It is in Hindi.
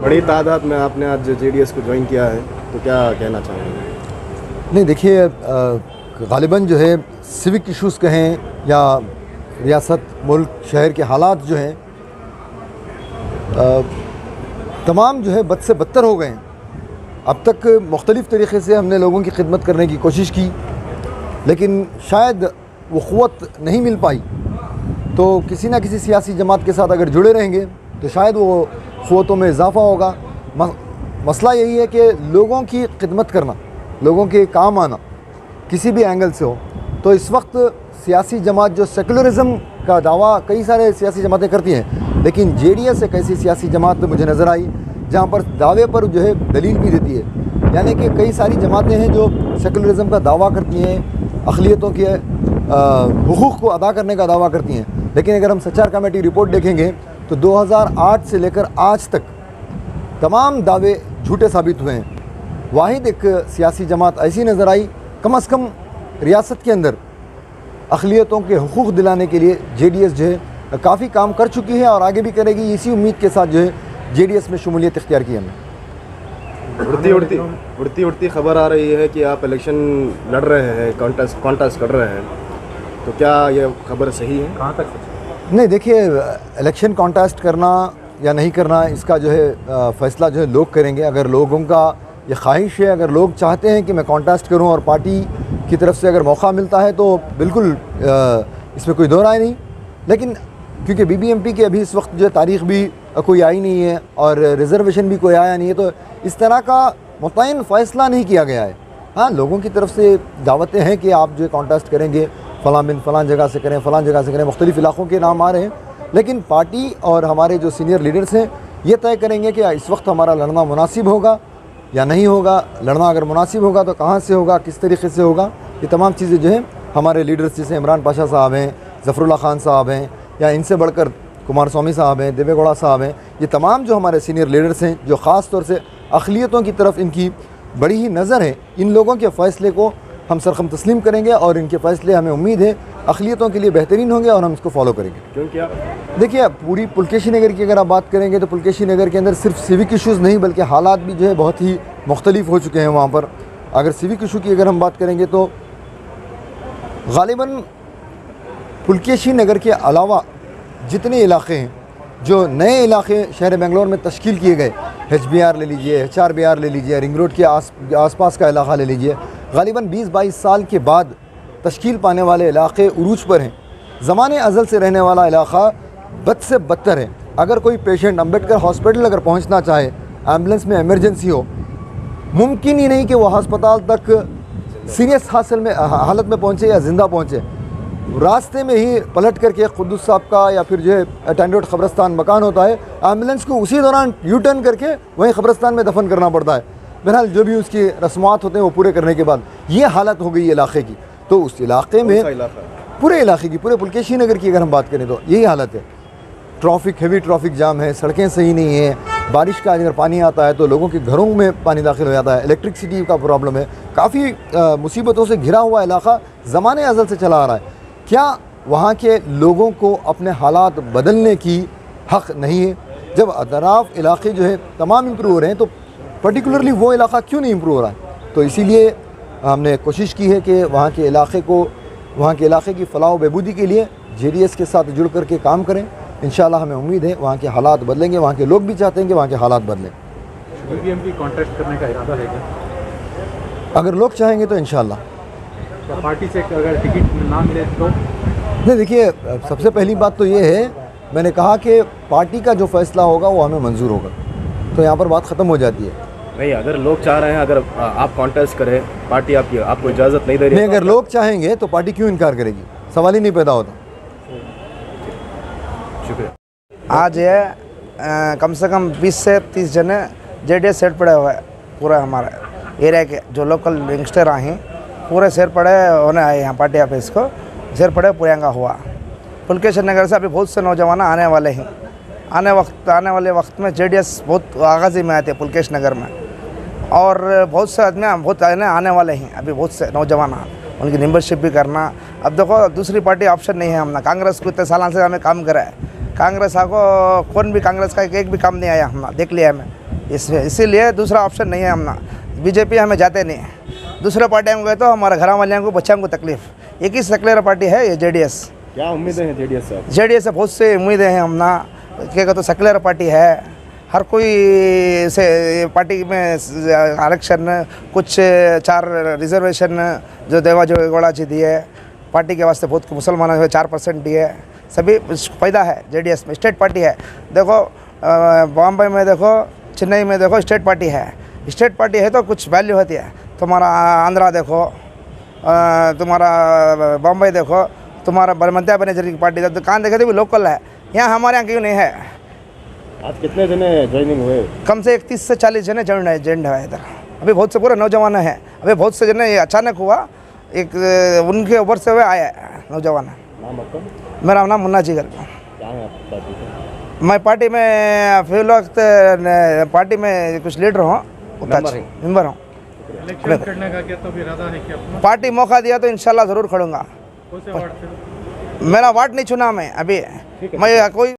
बड़ी तादाद में आपने आज जेडीएस को ज्वाइन किया है, तो क्या कहना चाहेंगे? नहीं देखिए, गालिबन जो है सिविक इश्यूज़ कहें या रियासत मुल्क शहर के हालात जो हैं तमाम जो है बद से बदतर हो गए हैं। अब तक मुख्तलिफ़ तरीक़े से हमने लोगों की खिदमत करने की कोशिश की, लेकिन शायद वो क़ुव्वत नहीं मिल पाई। तो किसी न किसी सियासी जमात के साथ अगर जुड़े रहेंगे तो शायद वो क़ुव्वतों में इजाफ़ा होगा। मसला यही है कि लोगों की खिदमत करना, लोगों के काम आना किसी भी एंगल से हो। तो इस वक्त सियासी जमात जो सेकुलरिज़म का दावा कई सारे सियासी जमातें करती हैं, लेकिन जेडीएस एक ऐसी सियासी जमात मुझे नज़र आई जहाँ पर दावे पर जो है दलील भी देती है। यानी कि कई सारी जमातें हैं जो सेकुलरिज़म का दावा करती हैं, अक़लियतों के हुकूक़ को अदा करने का दावा करती हैं, लेकिन अगर हम सच्चार कमेटी रिपोर्ट देखेंगे तो 2008 से लेकर आज तक तमाम दावे झूठे साबित हुए हैं। वाहिद एक सियासी जमात ऐसी नज़र आई, कम अज़ कम रियासत के अंदर अक़लियतों के हुकूक़ दिलाने के लिए जेडीएस जो है काफ़ी काम कर चुकी है और आगे भी करेगी। इसी उम्मीद के साथ जो है जेडीएस में शमूलियत इख्तियार की हमने। उड़ती खबर आ रही है कि आप इलेक्शन लड़ रहे हैं, कॉन्टेस्ट कर रहे हैं, तो क्या ये खबर सही है? कहाँ तक सच? नहीं देखिए, इलेक्शन कॉन्टेस्ट करना या नहीं करना इसका जो है फ़ैसला जो है लोग करेंगे। अगर लोगों का ये ख्वाहिश है, अगर लोग चाहते हैं कि मैं कॉन्टेस्ट करूं और पार्टी की तरफ से अगर मौका मिलता है तो बिल्कुल इसमें कोई दो राय नहीं। लेकिन क्योंकि बीबीएमपी की अभी इस वक्त जो तारीख़ भी कोई आई नहीं है और रिज़र्वेशन भी कोई आया नहीं है, तो इस तरह का मुतय्यन फ़ैसला नहीं किया गया है। हाँ, लोगों की तरफ से दावतें हैं कि आप जो है कॉन्टेस्ट करेंगे, फ़लाँ बिन फ़लाँ जगह से करें, फ़लाँ जगह से करें, मुख्तलिफ़ इलाक़ों के नाम आ रहे हैं। लेकिन पार्टी और हमारे जो सीनियर लीडर्स हैं ये तय करेंगे कि इस वक्त हमारा लड़ना मुनासिब होगा या नहीं होगा। लड़ना अगर मुनासिब होगा तो कहाँ से होगा, किस तरीके से होगा, ये तमाम चीज़ें जो है हमारे लीडर्स जैसे इमरान पाशा साहब हैं, ज़फ़रुल्लाह खान साहब हैं, या इनसे बढ़कर कुमार स्वामी साहब हैं, देवे गौड़ा साहब हैं, ये तमाम जो हमारे सीनियर लीडर्स हैं जो ख़ास तौर से अक़लियतों की तरफ इनकी बड़ी ही नज़र है, इन लोगों के फ़ैसले को हम सरखम तस्लीम करेंगे और इनके फ़ैसले हमें उम्मीद है अक़लियतों के लिए बेहतरीन होंगे और हम इसको फॉलो करेंगे। क्योंकि आप देखिए, पूरी पुलकेशी नगर की अगर आप बात करेंगे तो पुलकेशी नगर के अंदर सिर्फ सिविक इश्यूज़ नहीं बल्कि हालात भी जो है बहुत ही मुख्तलिफ हो चुके हैं वहाँ पर। अगर सिविक इशू की अगर हम बात करेंगे तो गालिबन पुलकेशी नगर के अलावा जितने इलाक़े हैं, जो नए इलाक़े शहर बेंगलोर में तश्कील किए गए, HBR ले लीजिए, HRBR ले लीजिए, रिंग रोड के आसपास का इलाक़ा ले लीजिए, गालिबन 20-22 साल के बाद तश्कील पाने वाले इलाक़े उरूज पर हैं। ज़माने अज़ल से रहने वाला इलाक़ा बद से बदतर है। अगर कोई पेशेंट अम्बेडकर हॉस्पिटल अगर पहुंचना चाहे, एम्बुलेंस में इमरजेंसी हो, मुमकिन ही नहीं कि वह अस्पताल तक सीरियस हालत में पहुंचे या ज़िंदा पहुंचे। रास्ते में ही पलट करके कुद्दूस साहब का या फिर जो है टेंडोट क़ब्रस्तान मकान होता है, एम्बुलेंस को उसी दौरान यू टर्न करके वहीं क़ब्रस्तान में दफन करना पड़ता है। बहरहाल जो भी उसकी रस्मात होते हैं वो पूरे करने के बाद ये हालत हो गई है इलाक़े की। तो उस इलाक़े में पूरे इलाक़े की, पूरे पुलकेशी नगर की अगर हम बात करें तो यही हालत है। हेवी ट्रैफिक जाम है, सड़कें सही नहीं है, बारिश का अगर पानी आता है तो लोगों के घरों में पानी दाखिल हो जाता है, इलेक्ट्रिसिटी का प्रॉब्लम है, काफ़ी मुसीबतों से घिरा हुआ इलाक़ा ज़माने अज़ल से चला आ रहा है। क्या वहाँ के लोगों को अपने हालात बदलने की हक़ नहीं है? जब अतराफ़ इलाक़े जो है तमाम इम्प्रूव हो रहे हैं तो पर्टिकुलरली वो इलाक़ा क्यों नहीं इम्प्रूव हो रहा है? तो इसीलिए हमने कोशिश की है कि वहाँ के इलाक़े की फ़लाह व बहबूदी के लिए जेडीएस के साथ जुड़ कर के काम करें। इंशाअल्लाह हमें उम्मीद है वहाँ के हालात बदलेंगे, वहाँ के लोग भी चाहते हैं कि वहाँ के हालात बदलें। बीबीएमपी कॉन्टेस्ट करने का इरादा है क्या? अगर लोग चाहेंगे तो इंशाअल्लाह। पार्टी से अगर टिकट ना मिले तो? नहीं देखिए, सबसे पहली बात तो ये है, मैंने कहा कि पार्टी का जो फ़ैसला होगा वो हमें मंजूर होगा, तो यहाँ पर बात ख़त्म हो जाती है। नहीं, अगर लोग चाह रहे हैं, अगर आप कॉन्टेस्ट करें, पार्टी आपको इजाज़त नहीं दे रही है, नहीं, अगर लोग चाहेंगे तो पार्टी क्यों इनकार करेगी? सवाल ही नहीं पैदा होता। शुक्रिया। आज ये कम से कम 20 से 30 जने जेडीएस सेट पड़े हुए हैं। पूरा हमारे एरिया के जो लोकल यंगस्टर आए हैं पूरे शेर पड़े होने आए यहाँ पार्टी ऑफिस को, शेर पड़े पुरंगा हुआ। पुलकेशी नगर से अभी बहुत से नौजवान आने वाले हैं। आने वाले वक्त में जेडीएस बहुत आगाज़ी में आते हैं पुलकेशी नगर में, और बहुत से आदमी बहुत आने वाले हैं। अभी बहुत से नौजवान उनकी मेंबरशिप भी करना। अब देखो, दूसरी पार्टी ऑप्शन नहीं है। हमने कांग्रेस को इतने सालों से हमें काम करा है, कांग्रेस को कौन भी कांग्रेस का एक भी काम नहीं आया, हमने देख लिया हमें। इसीलिए दूसरा ऑप्शन नहीं है हमना। बीजेपी हमें जाते नहीं, दूसरे पार्टियों को गए तो हमारे घर वालियों को बच्चों को तकलीफ। एक ही सेक्युलर पार्टी है ये जेडीएस। क्या उम्मीदें हैं जेडीएस से? जेडीएस से बहुत से उम्मीदें हैं हमना। क्या तो सेक्युलर पार्टी है, हर कोई से पार्टी में आरक्षण, कुछ 4 रिजर्वेशन जो देवा जो गौड़ा जी दिए पार्टी के वास्ते, बहुत मुसलमानों को 4% दिए, सभी फायदा है जेडीएस में। स्टेट पार्टी है, देखो बॉम्बे में देखो, चेन्नई में देखो, स्टेट पार्टी है। स्टेट पार्टी है तो कुछ वैल्यू होती है। तुम्हारा आंध्रा देखो, तुम्हारा बॉम्बे देखो, तुम्हारा ममता बनर्जी की पार्टी तो कहाँ देखे तो भी लोकल है। यहाँ हमारे यहाँ क्यों नहीं है? आज कितने जने ज्वाइनिंग हुए? कम से 31 से 40 जने जॉइन है इधर। अभी बहुत से पूरे नौजवान हैं, अभी बहुत से जने अचानक हुआ, एक उनके ऊपर से हुए आए नौजवान। नाम आपका? मेरा नाम मुन्ना जिगर। क्या है आपकी पार्टी का? मैं पार्टी में फिल वक्त पार्टी में कुछ लीडर हूँ, मेंबर हूँ। इलेक्शन करने का क्या तो इरादा है कि अपना पार्टी मौका दिया तो इंशाल्लाह ज़रूर खड़ूंगा। कौन से वार्ड से? मेरा वार्ड नहीं चुना मैं अभी, मैं कोई